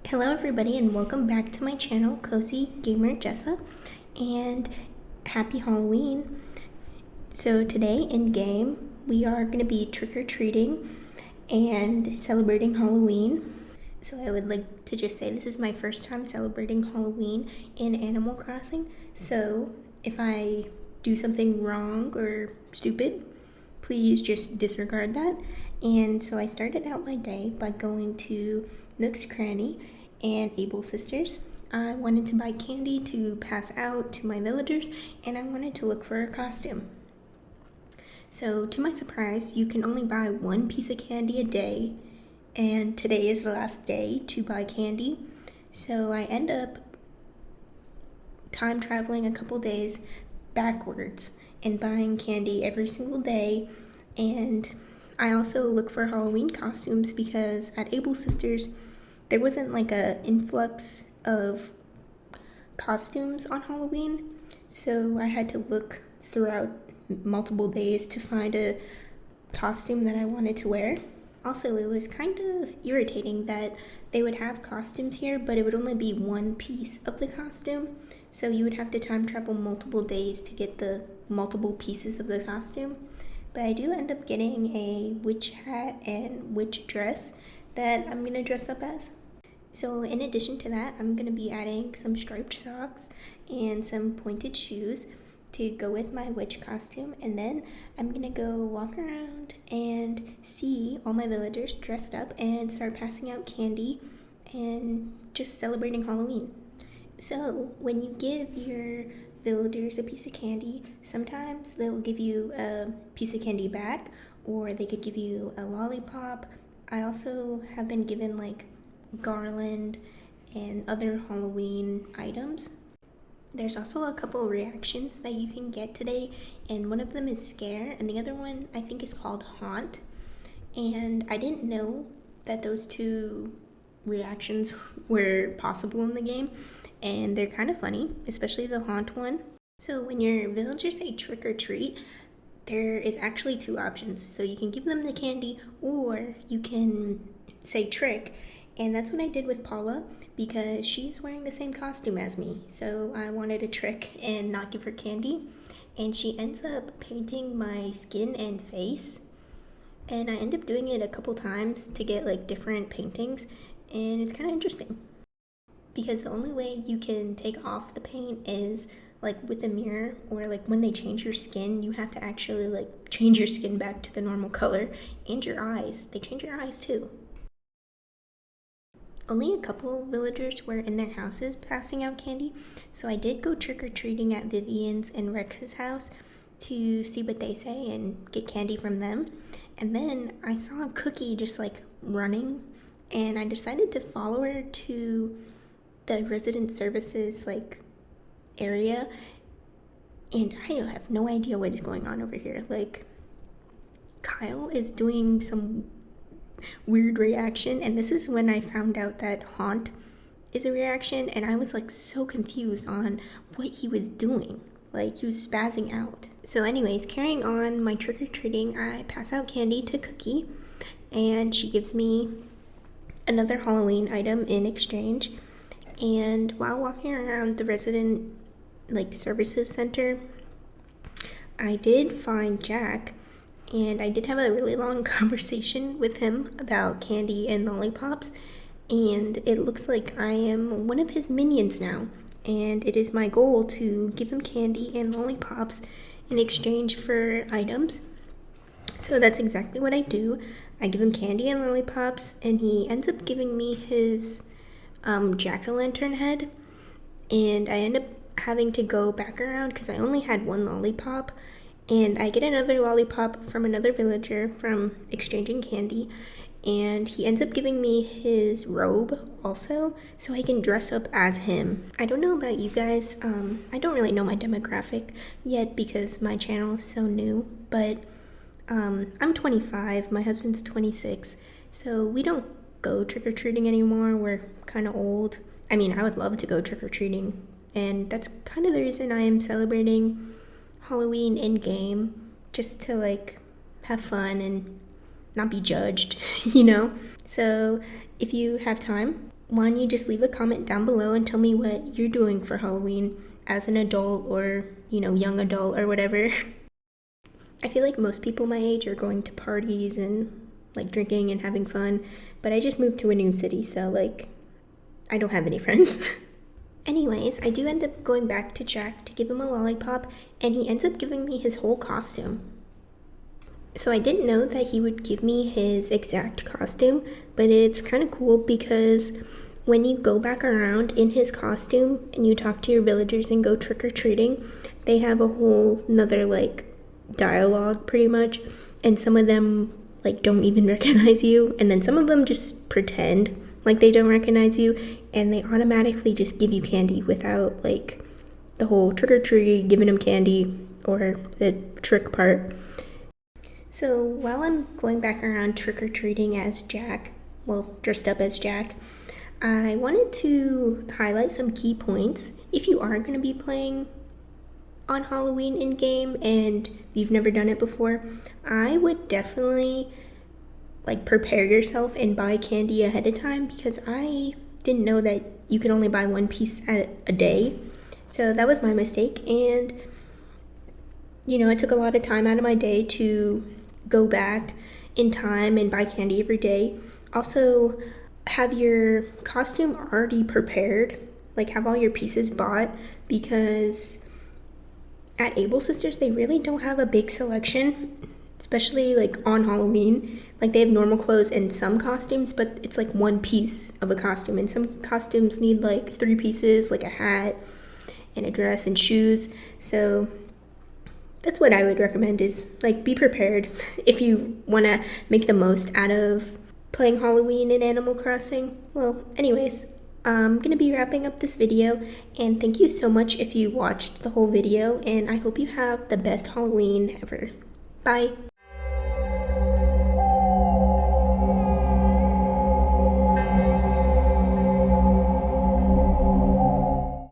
Hello everybody and welcome back to my channel, Cozy Gamer Jessa, and happy Halloween. So today in game we are going to be trick-or-treating and celebrating Halloween. So I would like to just say this is my first time celebrating Halloween in Animal Crossing, so if I do something wrong or stupid, please just disregard that. And so I started out my day by going to Nook's Cranny and Able Sisters. I wanted to buy candy to pass out to my villagers, and I wanted to look for a costume. So to my surprise, you can only buy one piece of candy a day, and today is the last day to buy candy. So I end up time traveling a couple days backwards and buying candy every single day. And I also look for Halloween costumes because at Able Sisters there wasn't like a influx of costumes on Halloween, so I had to look throughout multiple days to find a costume that I wanted to wear. Also, it was kind of irritating that they would have costumes here, but it would only be one piece of the costume, so you would have to time travel multiple days to get the multiple pieces of the costume. But I do end up getting a witch hat and witch dress that I'm gonna dress up as. So in addition to that, I'm gonna be adding some striped socks and some pointed shoes to go with my witch costume, and then I'm gonna go walk around and see all my villagers dressed up and start passing out candy and just celebrating Halloween. So when you give your villagers a piece of candy, sometimes they'll give you a piece of candy back, or they could give you a lollipop. I also have been given like garland and other Halloween items. There's also a couple reactions that you can get today, and one of them is scare, and the other one I think is called haunt. And I didn't know that those two reactions were possible in the game, and they're kind of funny, especially the haunt one. So when your villagers say trick or treat, there is actually two options. So you can give them the candy, or you can say trick, and that's what I did with Paula because she's wearing the same costume as me. So I wanted a trick and not give her candy, and she ends up painting my skin and face, and I end up doing it a couple times to get like different paintings, and it's kind of interesting because the only way you can take off the paint is like with a mirror, or like when they change your skin, you have to actually like change your skin back to the normal color. And your eyes, they change your eyes too. Only a couple villagers were in their houses passing out candy, so I did go trick-or-treating at Vivian's and Rex's house to see what they say and get candy from them. And then I saw a Cookie just like running, and I decided to follow her to the resident services like area, and I have no idea what is going on over here. Like, Kyle is doing some weird reaction, and this is when I found out that haunt is a reaction, and I was like so confused on what he was doing. Like, he was spazzing out. So anyways, carrying on my trick-or-treating, I pass out candy to Cookie, and she gives me another Halloween item in exchange. And while walking around the resident like services center, I did find Jack, and I did have a really long conversation with him about candy and lollipops, and it looks like I am one of his minions now, and it is my goal to give him candy and lollipops in exchange for items. So that's exactly what I do. I give him candy and lollipops, and he ends up giving me his jack-o'-lantern head, and I end up having to go back around because I only had one lollipop, and I get another lollipop from another villager from exchanging candy, and he ends up giving me his robe also so I can dress up as him. I don't know about you guys, I don't really know my demographic yet because my channel is so new, but I'm 25, my husband's 26, so we don't go trick-or-treating anymore. We're kind of old. I mean, I would love to go trick-or-treating, and that's kind of the reason I am celebrating Halloween in-game, just to like have fun and not be judged, you know? So if you have time, why don't you just leave a comment down below and tell me what you're doing for Halloween as an adult or, young adult or whatever. I feel like most people my age are going to parties and like drinking and having fun, but I just moved to a new city, so like I don't have any friends. Anyways, I do end up going back to Jack to give him a lollipop, and he ends up giving me his whole costume. So I didn't know that he would give me his exact costume, but it's kind of cool because when you go back around in his costume and you talk to your villagers and go trick-or-treating, they have a whole nother like dialogue pretty much, and some of them like don't even recognize you, and then some of them just pretend like they don't recognize you, and they automatically just give you candy without like the whole trick-or-treat, giving them candy, or the trick part. So while I'm going back around trick-or-treating as Jack, well, dressed up as Jack, I wanted to highlight some key points. If you are going to be playing on Halloween in-game and you've never done it before, I would definitely like prepare yourself and buy candy ahead of time, because I didn't know that you could only buy one piece at a day. So that was my mistake, and it took a lot of time out of my day to go back in time and buy candy every day. Also, have your costume already prepared, like have all your pieces bought, because at Able Sisters they really don't have a big selection, especially like on Halloween. Like they have normal clothes and some costumes, but it's like one piece of a costume, and some costumes need like 3 pieces, like a hat and a dress and shoes. So that's what I would recommend, is like be prepared if you want to make the most out of playing Halloween in Animal Crossing. Well, anyways, I'm gonna be wrapping up this video, and thank you so much if you watched the whole video, and I hope you have the best Halloween ever. Bye.